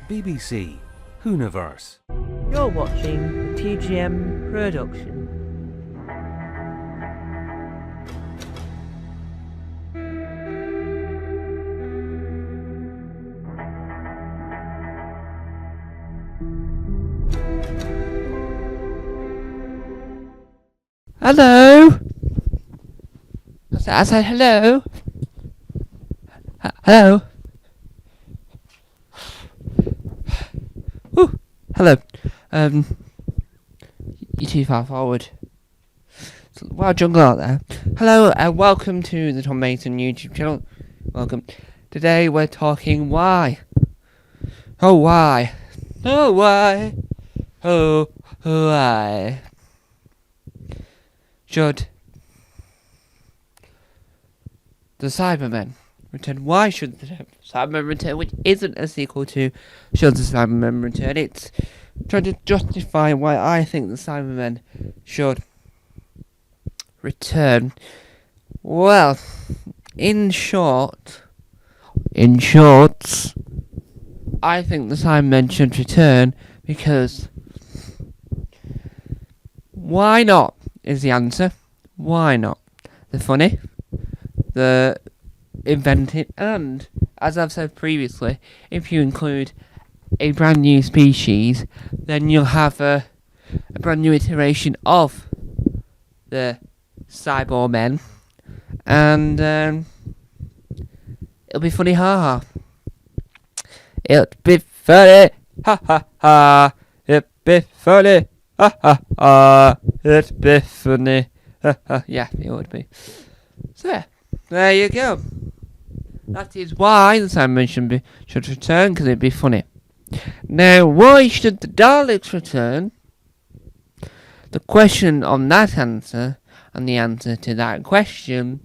BBC Hooniverse. You're watching the TGM production. Hello? I said hello? Hello? Ooh, hello. You're too far forward. It's a wild jungle out there. Hello and welcome to the Tom Mason YouTube channel. Welcome. Today we're talking why. Oh why? Oh why? Oh why? Should the Cybermen return? Why should the Cybermen return? Which isn't a sequel to Should the Cybermen Return. It's trying to justify why I think the Cybermen should return. Well, in short, I think the Cybermen should return because why not? Is the answer. Why not? They're funny, they're inventive, and, as I've said previously, if you include a brand new species, then you'll have a brand new iteration of the cyborg men, and it'll be funny, ha ha. It'll be funny, ha ha ha. It'll be funny. Ha ha ha, it'd be funny. Ha ha, yeah, it would be. So yeah, there you go. That is why the Cybermen should return, because it'd be funny. Now, why should the Daleks return? The question on that answer, and the answer to that question,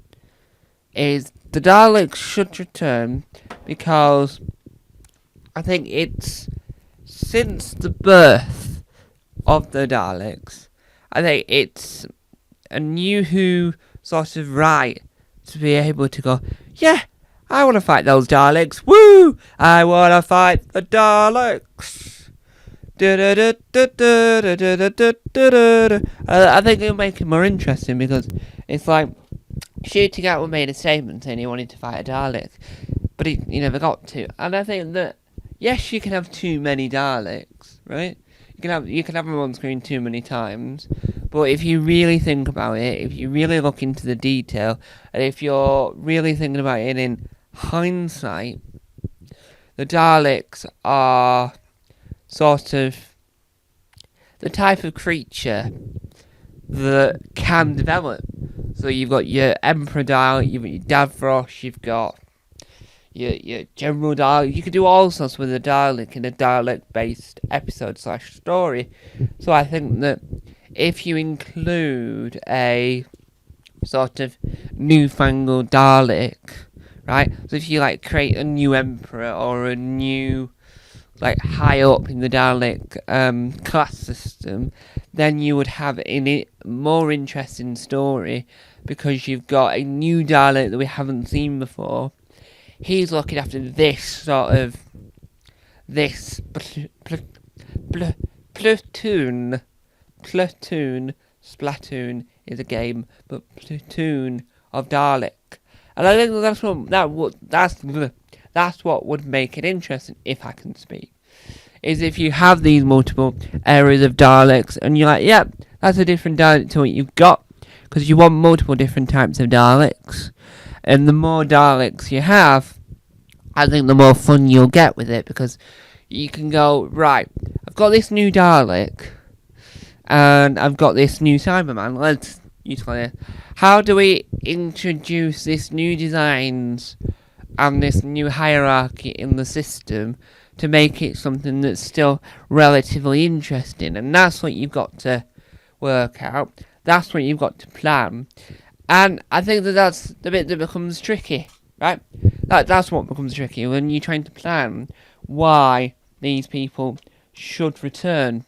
is the Daleks should return because I think it's since the birth of the Daleks, I think it's a new Who sort of right to be able to go, yeah, I want to fight those Daleks, woo, I want to fight the Daleks. I think it'll make it more interesting because it's like Shooting Out made a statement saying he wanted to fight a Dalek, but he never got to. And I think that yes, you can have too many Daleks, right? You can have them on screen too many times, but if you really think about it, if you really look into the detail, and if you're really thinking about it in hindsight, the Daleks are sort of the type of creature that can develop. So you've got your Emperor Dalek, you've got your Davros, you've got your General Dalek. You could do all sorts with a Dalek in a Dalek-based episode/story. So I think that if you include a sort of newfangled Dalek, right? So if you create a new Emperor or a new high up in the Dalek class system, then you would have a more interesting story because you've got a new Dalek that we haven't seen before. He's looking after this sort of platoon. Splatoon is a game, but platoon of Dalek, and I think that's what would make it interesting, if I can speak, is if you have these multiple areas of Daleks, and you're like, yep, that's a different Dalek to what you've got, because you want multiple different types of Daleks. And the more Daleks you have, I think the more fun you'll get with it, because you can go, right, I've got this new Dalek, and I've got this new Cyberman, let's utilize it. How do we introduce this new designs and this new hierarchy in the system to make it something that's still relatively interesting? And that's what you've got to work out. That's what you've got to plan. And I think that's the bit that becomes tricky, right? That's what becomes tricky when you're trying to plan why these people should return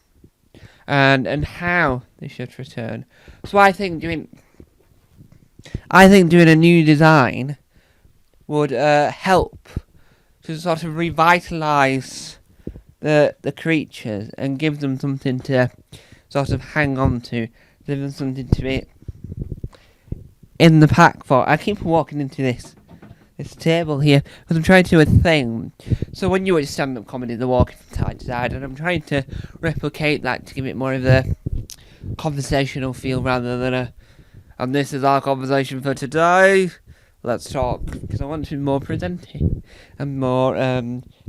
and how they should return. So I think doing a new design would help to sort of revitalise the creatures and give them something to sort of hang on to, give them something to be in the pack for. I keep walking into this table here because I'm trying to do a thing. So when you watch stand-up comedy, they're walking from side to side, and I'm trying to replicate that to give it more of a conversational feel rather than a and this is our conversation for today. Let's talk, because I want to be more presenting and more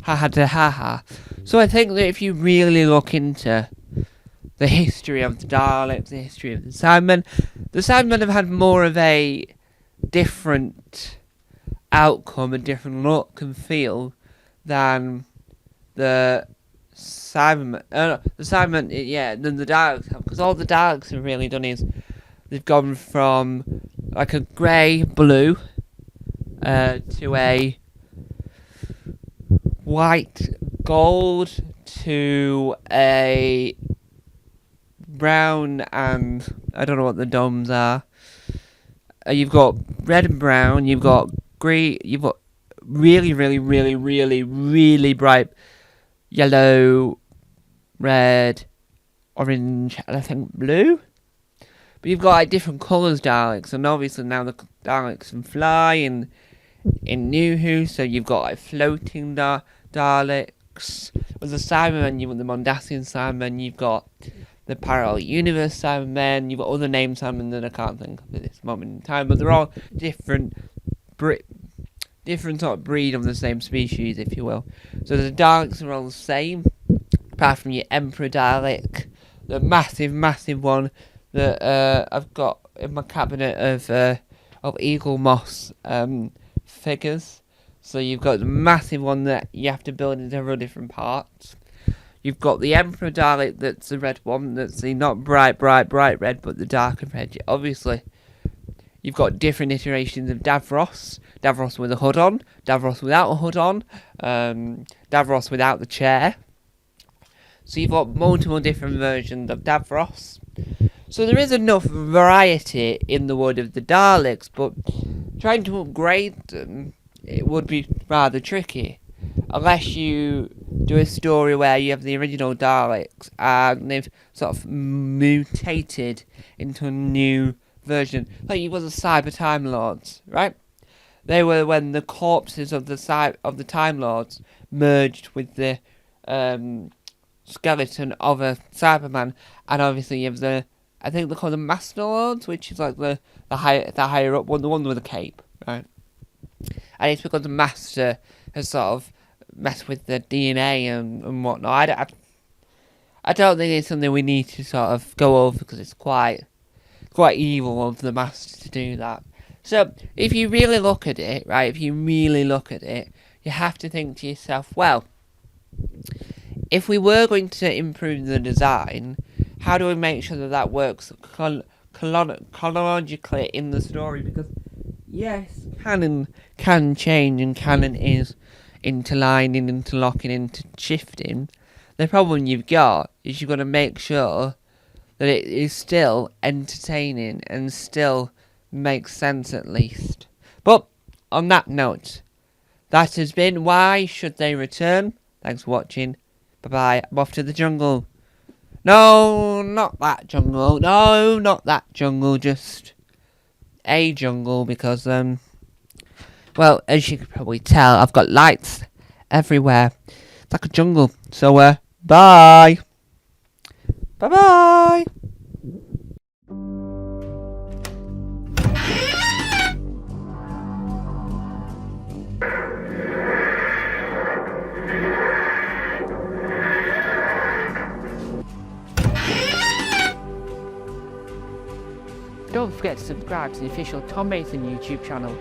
ha-ha to ha-ha. So I think that if you really look into the history of the Daleks, the history of the Cybermen have had more of a different outcome, a different look and feel than the Cybermen. Than the Daleks have, because all the Daleks have really done is they've gone from like a grey blue to a white gold to a brown, and I don't know what the domes are. You've got red and brown, you've got green, you've got really bright yellow, red, orange, and I think blue. But you've got like different colours Daleks, and obviously now the Daleks can fly in New Who, so you've got like floating Daleks. With the Cybermen, you've got the Mondasian Cybermen, you've got the Parallel Universe Cybermen, you've got other named Cybermen that I can't think of at this moment in time, but they're all different sort of breed of the same species, if you will. So the Daleks are all the same, apart from your Emperor Dalek, the massive one that I've got in my cabinet of Eagle Moss figures. So you've got the massive one that you have to build in several different parts. You've got the Emperor Dalek, that's the red one, that's the not bright red, but the darker red. Obviously, you've got different iterations of Davros with a hood on, Davros without a hood on, Davros without the chair. So you've got multiple different versions of Davros. So there is enough variety in the world of the Daleks, but trying to upgrade them, it would be rather tricky. Unless you do a story where you have the original Daleks and they've sort of mutated into a new version. Like you got the Cyber Time Lords, right? They were when the corpses of the Time Lords merged with the skeleton of a Cyberman, and obviously you have I think they're called the Master Lords, which is like the higher up one, the one with the cape, right? And it's because the Master has sort of messed with the DNA and whatnot. I don't think it's something we need to sort of go over, because it's quite evil of the Master to do that. So if you really look at it, right, you have to think to yourself, well, if we were going to improve the design, how do we make sure that works chronologically in the story? Because yes, canon can change, and canon is interlining, interlocking, intershifting. The problem you've got is you've got to make sure that it is still entertaining and still makes sense at least. But on that note, that has been Why Should They Return? Thanks for watching. Bye bye. I'm off to the jungle. No, not that jungle. No, not that jungle. Just a jungle, because well, as you can probably tell, I've got lights everywhere. It's like a jungle. So bye. Bye bye. Don't forget to subscribe to the official Tom Mason YouTube channel.